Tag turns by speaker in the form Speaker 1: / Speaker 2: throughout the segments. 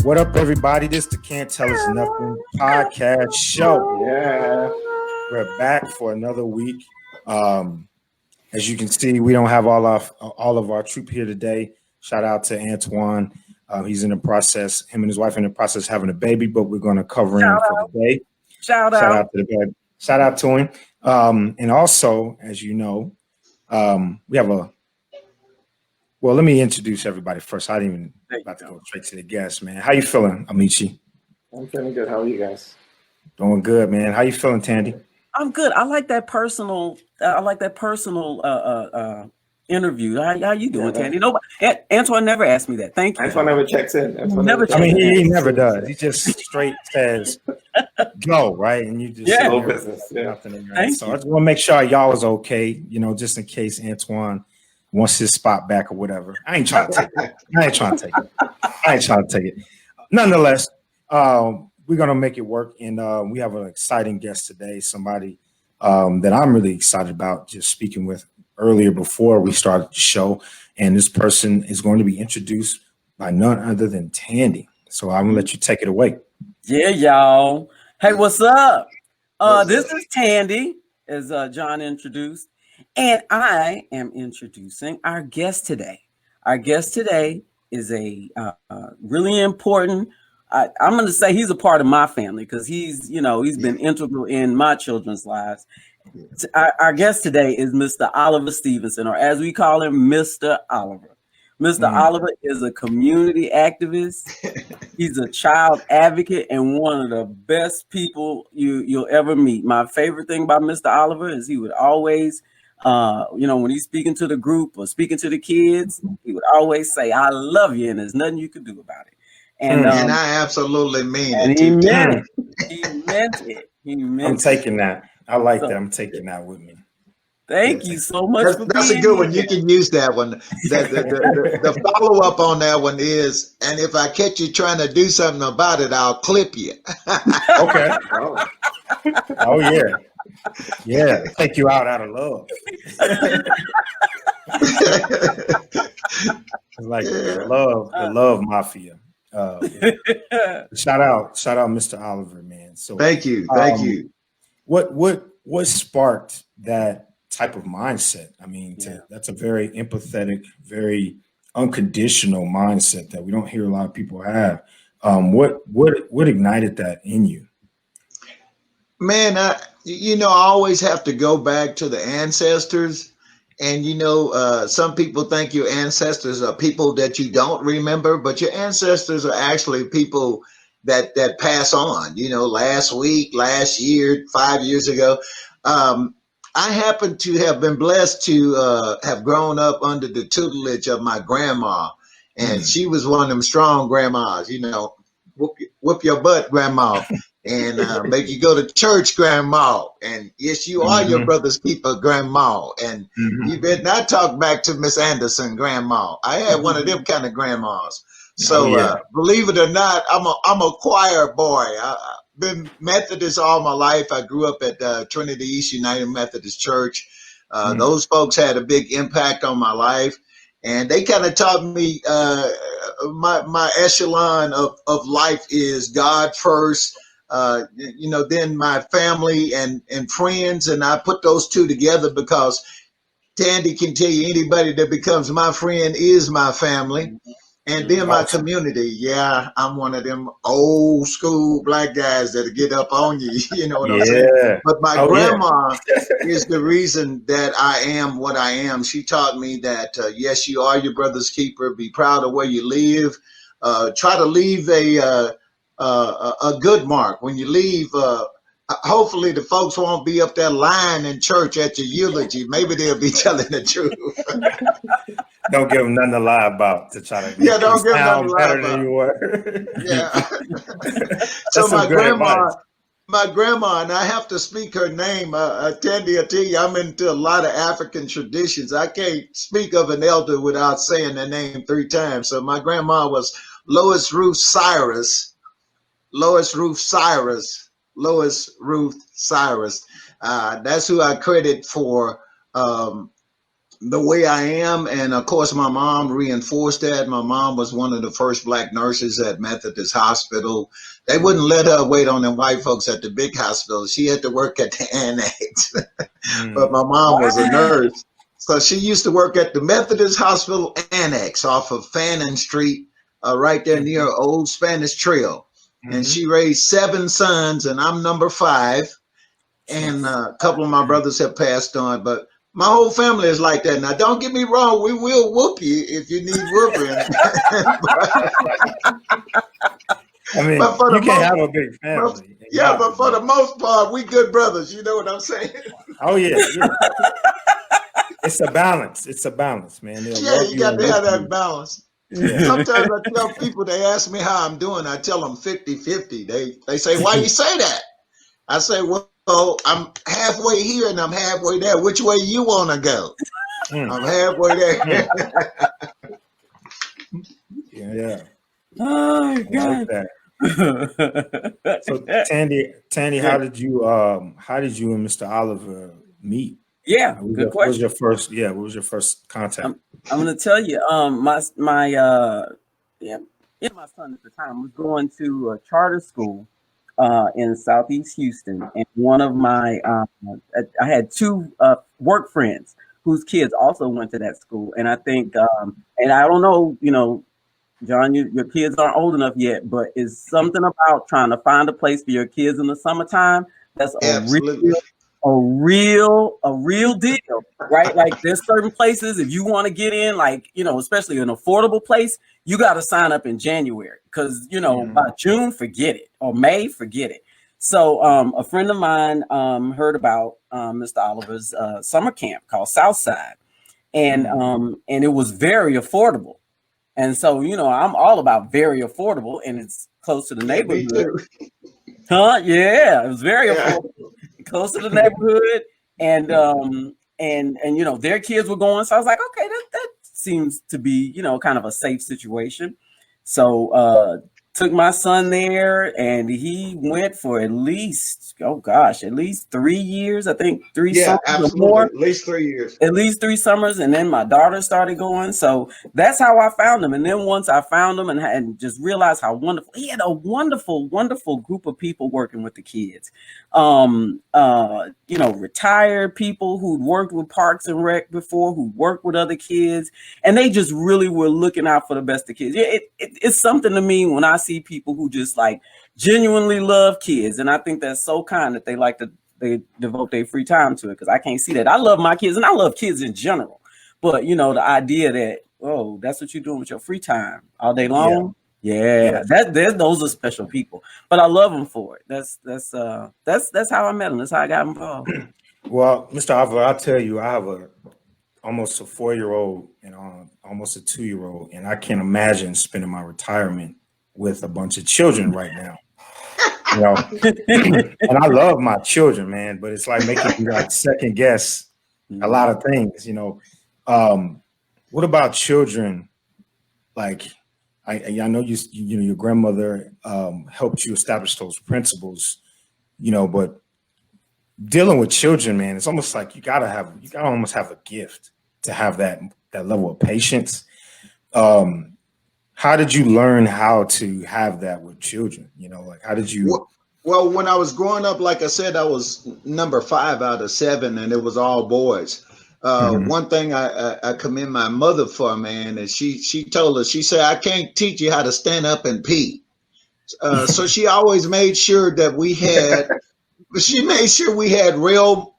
Speaker 1: What up, everybody? This is the Can't Tell Us Nothing podcast show.
Speaker 2: Yeah.
Speaker 1: We're back for another week. As you can see, we don't have all of our troop here today. Shout out to Antoine. He's in the process, him and his wife in the process having a baby, but we're going to cover him for the day.
Speaker 3: Shout out
Speaker 1: to the baby. Shout out to him. And also, as you know, we have well, let me introduce everybody first. I didn't even about to go straight to the guest, man. How you feeling, Amici?
Speaker 2: I'm feeling good. How are you guys?
Speaker 1: Doing good, man. How you feeling, Tandy?
Speaker 3: I'm good. I like that personal. Interview. How you doing, Tandy? Nobody. Antoine never asked me that. Thank you.
Speaker 2: Antoine never checks in.
Speaker 1: He never does. He just straight says go, right? And you just
Speaker 2: no business. Yeah.
Speaker 1: Nothing, right? So I just want to make sure y'all was okay, just in case Antoine wants his spot back or whatever. I ain't trying to take it. Nonetheless, we're gonna make it work, and we have an exciting guest today. Somebody that I'm really excited about just speaking with earlier before we started the show, and this person is going to be introduced by none other than Tandy. So I'm gonna let you take it away.
Speaker 3: Yeah, y'all. Hey, what's up? This is Tandy, as John introduced, and I am introducing our guest today. Our guest today is a really important. I'm going to say he's a part of my family because he's been integral in my children's lives. Our guest today is Mr. Oliver Stevenson, or as we call him, Mr. Oliver. Mr. Oliver is a community activist. He's a child advocate and one of the best people you'll ever meet. My favorite thing about Mr. Oliver is he would always, when he's speaking to the group or speaking to the kids, he would always say, "I love you," and there's nothing you can do about it.
Speaker 4: And I absolutely mean it.
Speaker 3: He meant it. He meant it.
Speaker 1: I'm taking that. I like that. I'm taking that with me.
Speaker 3: Thank you so much.
Speaker 4: That's a good one. You can use that one. The follow up on that one is, and if I catch you trying to do something about it, I'll clip you.
Speaker 1: Okay. Oh yeah. Yeah. Take you out of love. It's like the love mafia. Shout out, Mr. Oliver, man. So
Speaker 4: thank you.
Speaker 1: What sparked that type of mindset? I mean, that's a very empathetic, very unconditional mindset that we don't hear a lot of people have. What ignited that in you?
Speaker 4: Man, I always have to go back to the ancestors. And, some people think your ancestors are people that you don't remember, but your ancestors are actually people that pass on, last week, last year, 5 years ago. I happen to have been blessed to have grown up under the tutelage of my grandma. And she was one of them strong grandmas, whoop your butt, grandma. And make you go to church, grandma. And yes, you are your brother's keeper, grandma. And you better not talk back to Miss Anderson, grandma. I had one of them kind of grandmas. So believe it or not, I'm a choir boy. I've been Methodist all my life. I grew up at Trinity East United Methodist Church. Those folks had a big impact on my life. And they kind of taught me my echelon of life is God first. Then my family and friends, and I put those two together because Tandy can tell you anybody that becomes my friend is my family. And then my community. Yeah, I'm one of them old school black guys that'll get up on you. You know what I'm saying? But my grandma is the reason that I am what I am. She taught me that, yes, you are your brother's keeper. Be proud of where you live. Try to leave a good mark when you leave. Hopefully the folks won't be up there lying in church at your eulogy. Maybe they'll be telling the truth.
Speaker 1: Don't give them nothing to lie about to try to
Speaker 4: don't give them nothing to lie
Speaker 1: better
Speaker 4: about.
Speaker 1: than you were.
Speaker 4: So my grandma, and I have to speak her name. Tandy, I tell you, I'm into a lot of African traditions. I can't speak of an elder without saying their name 3 times. So my grandma was Lois Ruth Cyrus. That's who I credit for the way I am. And of course, my mom reinforced that. My mom was one of the first Black nurses at Methodist Hospital. They wouldn't let her wait on them white folks at the big hospital. She had to work at the annex. But my mom was a nurse. So she used to work at the Methodist Hospital Annex off of Fannin Street, right there near Old Spanish Trail. And she raised 7 sons, and I'm number 5. And a couple of my brothers have passed on, but my whole family is like that. Now, don't get me wrong, we will whoop you if you need whooping.
Speaker 1: I mean, you can't have a big family.
Speaker 4: Yeah, but for the most part, we good brothers. You know what I'm saying?
Speaker 1: Oh, yeah. It's a balance. It's a balance, man.
Speaker 4: Yeah, you got to have that balance.
Speaker 1: Yeah.
Speaker 4: Sometimes I tell people, they ask me how I'm doing. I tell them 50-50. They say, why you say that? I say, well, I'm halfway here and I'm halfway there. Which way you want to go? I'm halfway there.
Speaker 1: Yeah.
Speaker 3: Oh, God.
Speaker 1: Like that. So, Tandy, how did you and Mr. Oliver meet?
Speaker 3: Yeah, good question.
Speaker 1: What was your first contact?
Speaker 3: I'm going to tell you, my son at the time was going to a charter school in Southeast Houston, and one of my I had 2 work friends whose kids also went to that school, and I think and I don't know, John, your kids aren't old enough yet, but it's something about trying to find a place for your kids in the summertime that's a real deal, right? Like there's certain places, if you want to get in, like, especially an affordable place, you got to sign up in January because, by June, forget it, or May, forget it. So a friend of mine heard about Mr. Oliver's summer camp called Southside, and it was very affordable. And so, I'm all about very affordable, and it's close to the neighborhood. Yeah, it was very affordable. Close to the neighborhood, and their kids were going, so I was like, okay, that seems to be kind of a safe situation. So took my son there, and he went for at least 3 years. I think 3 summers or more.
Speaker 4: At least 3 years.
Speaker 3: At least 3 summers, and then my daughter started going. So that's how I found him. And then once I found him and just realized how wonderful, he had a wonderful, wonderful group of people working with the kids. Retired people who'd worked with Parks and Rec before, who worked with other kids, and they just really were looking out for the best of kids. It's something to me when I see people who just like genuinely love kids, and I think that's so kind that they devote their free time to it, because I can't see that. I love my kids and I love kids in general, but the idea that, oh, that's what you're doing with your free time all day long. Those are special people, but I love them for it. That's how I met them. That's how I got involved.
Speaker 1: Well, Mr. Oliver, I'll tell you, I have almost a 4-year-old and almost a 2-year-old, and I can't imagine spending my retirement with a bunch of children right now. And I love my children, man, but it's like making me like second guess a lot of things. What about children? Like, I know your grandmother helped you establish those principles, but dealing with children, man, it's almost like you gotta almost have a gift to have that level of patience. How did you learn how to have that with children? How did you?
Speaker 4: Well, when I was growing up, like I said, I was number 5 out of 7, and it was all boys. One thing I commend my mother for, man, is she told us, she said, I can't teach you how to stand up and pee. So she always made sure that we had real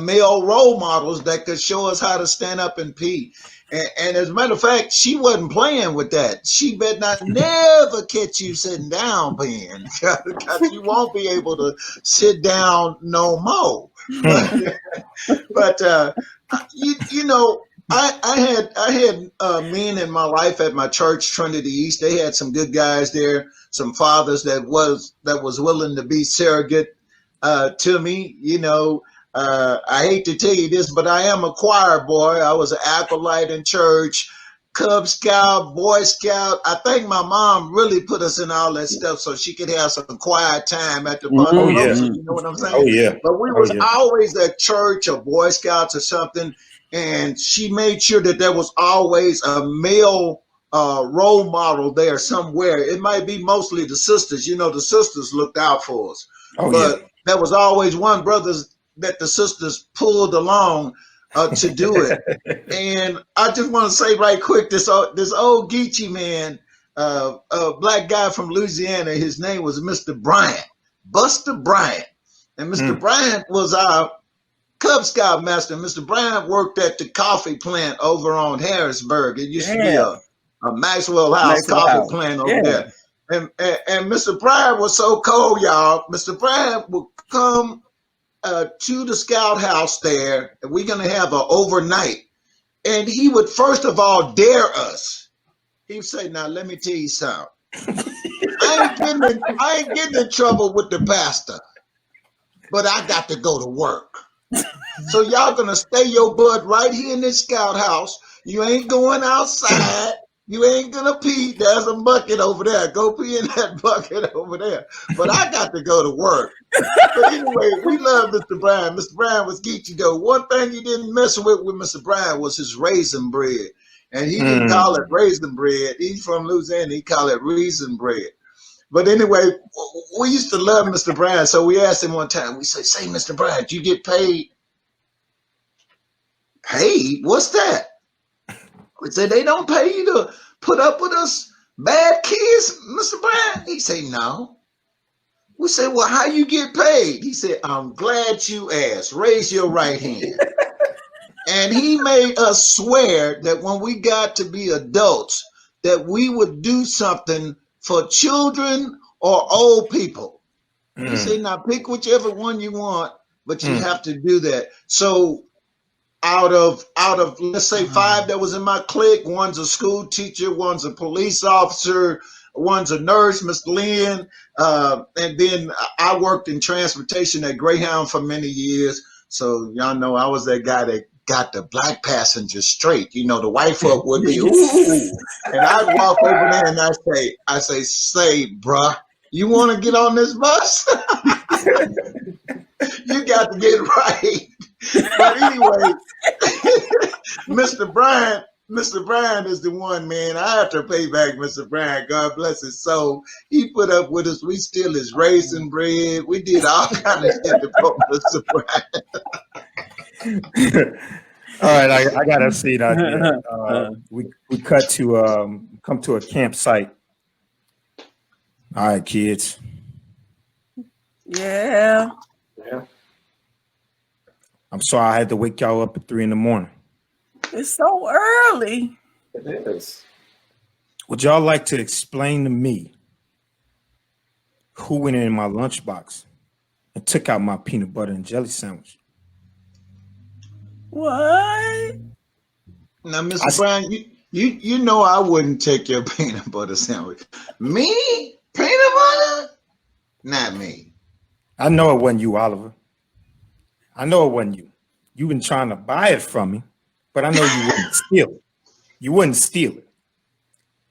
Speaker 4: male role models that could show us how to stand up and pee. And as a matter of fact, she wasn't playing with that. She bet not never catch you sitting down peeing, because you won't be able to sit down no more. But I had men in my life at my church, Trinity East. They had some good guys there, some fathers that was willing to be surrogate to me. I hate to tell you this, but I am a choir boy. I was an acolyte in church, Cub Scout, Boy Scout. I think my mom really put us in all that stuff so she could have some quiet time at the bottom.
Speaker 1: Oh, yeah.
Speaker 4: You know what I'm saying?
Speaker 1: Oh, yeah.
Speaker 4: But we was always at church or Boy Scouts or something. and she made sure that there was always a male role model there somewhere. It might be mostly the sisters. You know, the sisters looked out for us.
Speaker 1: Oh,
Speaker 4: But
Speaker 1: yeah.
Speaker 4: there was always one brother that the sisters pulled along to do it. And I just want to say right quick, this old Geechee man, a black guy from Louisiana, his name was Mr. Bryant, Buster Bryant. And Mr. Bryant was our Cub Scout master. Mr. Bryant worked at the coffee plant over on Harrisburg. It used to be a Maxwell House coffee plant over there. And Mr. Bryant was so cold, y'all. Mr. Bryant would come to the scout house there, and we're going to have an overnight. And he would first of all dare us. He'd say, now, let me tell you something. I ain't getting in trouble with the pastor, but I got to go to work. So y'all going to stay your butt right here in this scout house. You ain't going outside. You ain't going to pee. There's a bucket over there. Go pee in that bucket over there. But I got to go to work. But anyway, we love Mr. Bryan. Mr. Bryan was geeky though. One thing he didn't mess with Mr. Bryan was his raisin bread. And he didn't call it raisin bread. He's from Louisiana. He called it raisin bread. But anyway, we used to love Mr. Bryan. So we asked him one time, we said, say, Mr. Bryan, do you get paid? Paid? What's that? We said, they don't pay you to put up with us bad kids, Mr. Bryan? He said, no. We said, well, how you get paid? He said, I'm glad you asked. Raise your right hand. And he made us swear that when we got to be adults, that we would do something for children or old people. He said, now pick whichever one you want, but you have to do that. So out of let's say 5 that was in my clique, one's a school teacher, one's a police officer, one's a nurse, Miss Lynn, and then I worked in transportation at Greyhound for many years. So y'all know I was that guy that got the black passengers straight. You know, the white folk would be, ooh. And I'd walk over there and I say, bruh, you want to get on this bus? You got to get right. But anyway, Mr. Bryan is the one, man. I have to pay back Mr. Bryan. God bless his soul. He put up with us. We steal his raisin bread. We did all kind of shit to poke Mr. Bryan.
Speaker 1: All right, I got a seat out here. We cut to come to a campsite. All right, kids.
Speaker 3: Yeah.
Speaker 1: I'm sorry I had to wake y'all up at 3 a.m.
Speaker 3: It's so early.
Speaker 2: It is.
Speaker 1: Would y'all like to explain to me who went in my lunchbox and took out my peanut butter and jelly sandwich?
Speaker 3: What?
Speaker 4: Now, Mr. Bryan, you know I wouldn't take your peanut butter sandwich. Me? Peanut butter? Not me.
Speaker 1: I know it wasn't you, Oliver. I know it wasn't you. You've been trying to buy it from me, but I know you wouldn't steal it. You wouldn't steal it.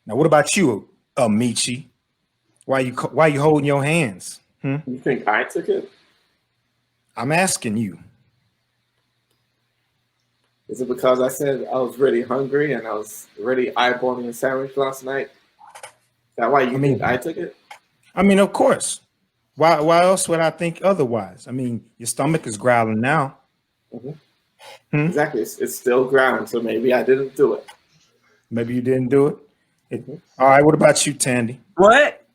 Speaker 1: Now, what about you, Michi? Why you holding your hands?
Speaker 2: You think I took it?
Speaker 1: I'm asking you.
Speaker 2: Is it because I said I was really hungry and I was really eyeballing a sandwich last night? Is that why you think I took it?
Speaker 1: I mean, of course. Why else would I think otherwise? I mean, your stomach is growling now.
Speaker 2: Exactly. It's still growling, so maybe I didn't do it.
Speaker 1: Maybe you didn't do it. All right. What about you, Tandy?
Speaker 3: What?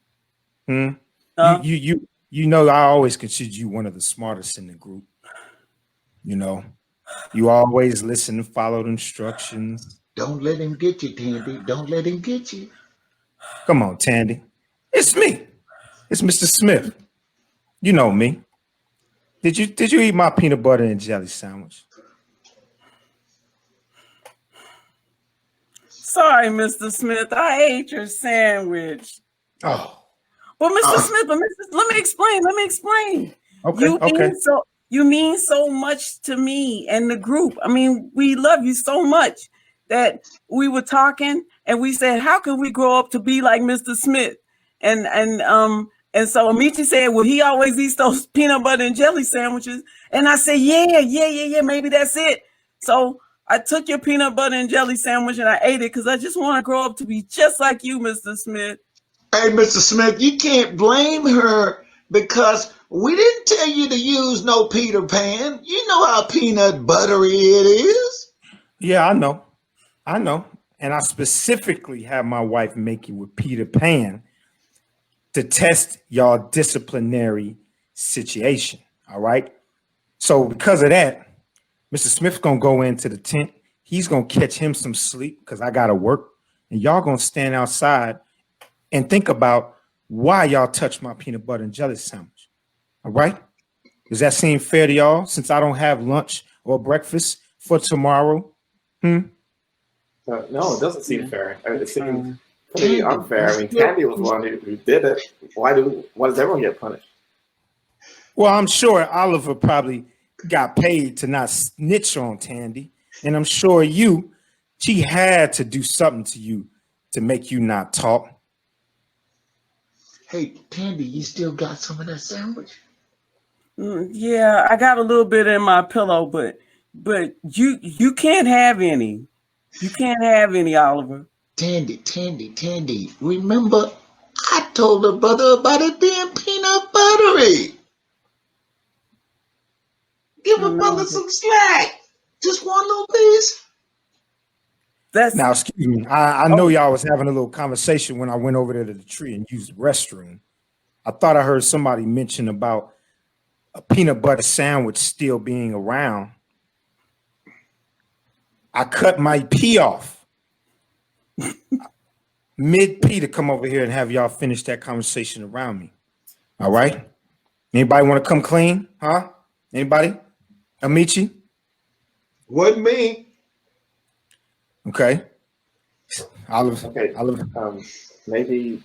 Speaker 1: You know, I always consider you one of the smartest in the group. You know, you always listen and follow the instructions.
Speaker 4: Don't let him get you, Tandy. Don't let him get you.
Speaker 1: Come on, Tandy. It's me. It's Mr. Smith. You know me. Did you eat my peanut butter and jelly sandwich?
Speaker 3: Sorry, Mr. Smith. I ate your sandwich.
Speaker 1: Oh.
Speaker 3: Well, Mr. Smith, let me explain.
Speaker 1: Okay.
Speaker 3: You mean so much to me and the group. I mean, we love you so much that we were talking and we said, how can we grow up to be like Mr. Smith? And so Amici said, well, he always eats those peanut butter and jelly sandwiches. And I said, yeah, maybe that's it. So I took your peanut butter and jelly sandwich and I ate it because I just want to grow up to be just like you, Mr. Smith.
Speaker 4: Hey, Mr. Smith, you can't blame her because we didn't tell you to use no Peter Pan. You know how peanut buttery it is.
Speaker 1: Yeah, I know. And I specifically have my wife make it with Peter Pan to test y'all disciplinary situation. All right. So because of that, Mr. Smith's gonna go into the tent. He's gonna catch him some sleep because I gotta work. And y'all gonna stand outside and think about why y'all touched my peanut butter and jelly sandwich. All right? Does that seem fair to y'all since I don't have lunch or breakfast for tomorrow?
Speaker 2: No, it doesn't seem fair. It seems pretty unfair. I mean, Candy was one who did it. Why does everyone get punished?
Speaker 1: Well, I'm sure Oliver probably got paid to not snitch on Tandy. And I'm sure she had to do something to you to make you not talk.
Speaker 4: Hey, Tandy, you still got some of that sandwich?
Speaker 3: Yeah, I got a little bit in my pillow, but you can't have any. You can't have any, Oliver.
Speaker 4: Tandy, remember I told her brother about it being peanut buttery. Give a brother some slack. Just one little piece.
Speaker 1: Now, excuse me. I know y'all was having a little conversation when I went over there to the tree and used the restroom. I thought I heard somebody mention about a peanut butter sandwich still being around. I cut my pee off mid-pee to come over here and have y'all finish that conversation around me. All right? Anybody want to come clean? Huh? Anybody? Amici?
Speaker 4: Wasn't me.
Speaker 1: Okay.
Speaker 2: Okay. Maybe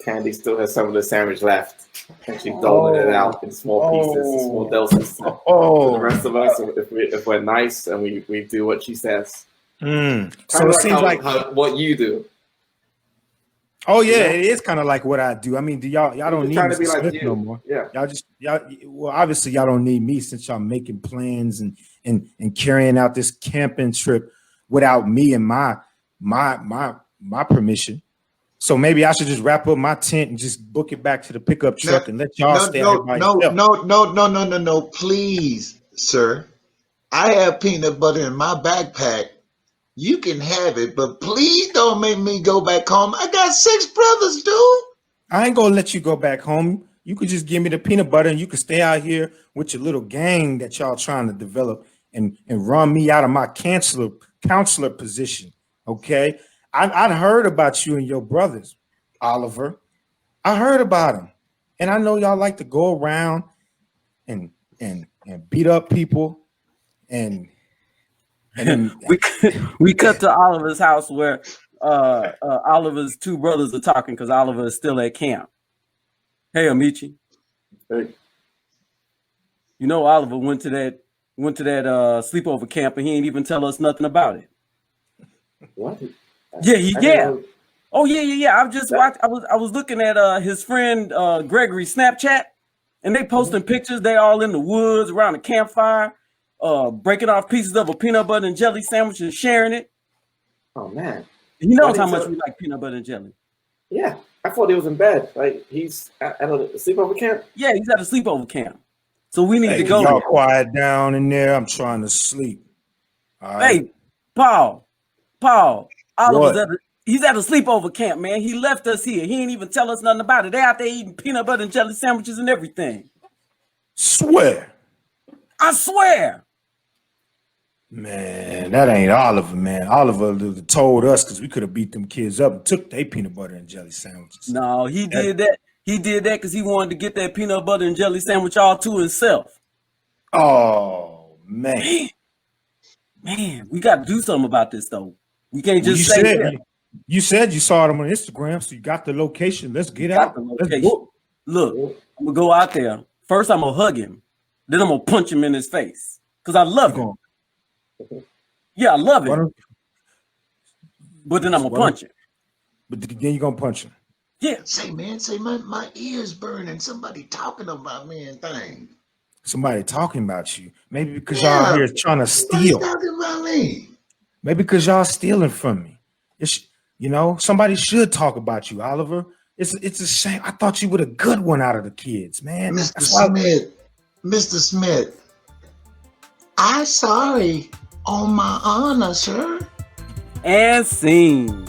Speaker 2: Candy still has some of the sandwich left, and she's doling it out in small pieces, small doses. To the rest of us, if we're nice and we do what she says.
Speaker 1: So it seems like
Speaker 2: what you do.
Speaker 1: Oh yeah, it is kind of like what I do. I mean, y'all don't need Mr.
Speaker 2: like
Speaker 1: Smith no more.
Speaker 2: Yeah.
Speaker 1: Well, obviously y'all don't need me since y'all making plans and carrying out this camping trip without me and my permission. So maybe I should just wrap up my tent and just book it back to the pickup truck and let y'all stay out by yourself.
Speaker 4: No, please, sir. I have peanut butter in my backpack. You can have it, but please don't make me go back home. I got 6 brothers, dude.
Speaker 1: I ain't gonna let you go back home. You could just give me the peanut butter and you could stay out here with your little gang that y'all trying to develop and run me out of my counselor position. Okay. I heard about you and your brothers, Oliver. I heard about them. And I know y'all like to go around and beat up people and
Speaker 3: we cut to Oliver's house where Oliver's 2 brothers are talking because Oliver is still at camp. Hey, Amici.
Speaker 2: Hey.
Speaker 3: You know Oliver went to that sleepover camp and he ain't even tell us nothing about it.
Speaker 2: What?
Speaker 3: Yeah. Oh yeah. I've just watched. I was looking at his friend Gregory's Snapchat, and they posting pictures. They all in the woods around a campfire, breaking off pieces of a peanut butter and jelly sandwich and sharing it.
Speaker 2: Oh man,
Speaker 3: he knows how much we like peanut butter and jelly.
Speaker 2: Yeah, I thought he was in bed. Like he's at a sleepover camp.
Speaker 3: Yeah, he's at a sleepover camp. So we need to go.
Speaker 1: Y'all quiet down in there. I'm trying to sleep. All right.
Speaker 3: Hey, Paul. Oliver's he's at a sleepover camp, man. He left us here. He ain't even tell us nothing about it. They out there eating peanut butter and jelly sandwiches and everything.
Speaker 1: Swear.
Speaker 3: I swear.
Speaker 1: Man, that ain't Oliver, man. Oliver told us because we could have beat them kids up and took their peanut butter and jelly sandwiches.
Speaker 3: No, he did that. He did that because he wanted to get that peanut butter and jelly sandwich all to himself.
Speaker 1: Oh, man.
Speaker 3: Man, we got to do something about this, though. We can't just say that.
Speaker 1: You said you saw them on Instagram, so you got the location. Let's get out. Let's go.
Speaker 3: Look, I'm going to go out there. First, I'm going to hug him. Then I'm going to punch him in his face because I love him. Yeah, I love him. But then I'm going to punch him.
Speaker 1: But then you're going to punch him.
Speaker 3: Yeah.
Speaker 4: Say, my ears burning. Somebody talking about me and things.
Speaker 1: Somebody talking about you. Maybe because y'all here trying to steal.
Speaker 4: Talking about me.
Speaker 1: Maybe because y'all stealing from me. Somebody should talk about you, Oliver. It's a shame. I thought you were the good one out of the kids, man.
Speaker 4: Mr. Smith, I'm sorry on my honor, sir.
Speaker 3: And scene.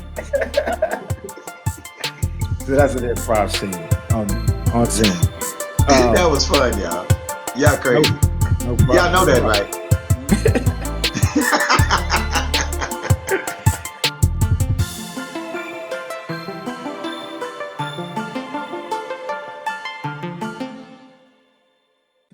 Speaker 1: So that's an improv scene on Zoom.
Speaker 4: That was fun, y'all. Y'all crazy.
Speaker 1: No problem.
Speaker 4: Y'all know that, right?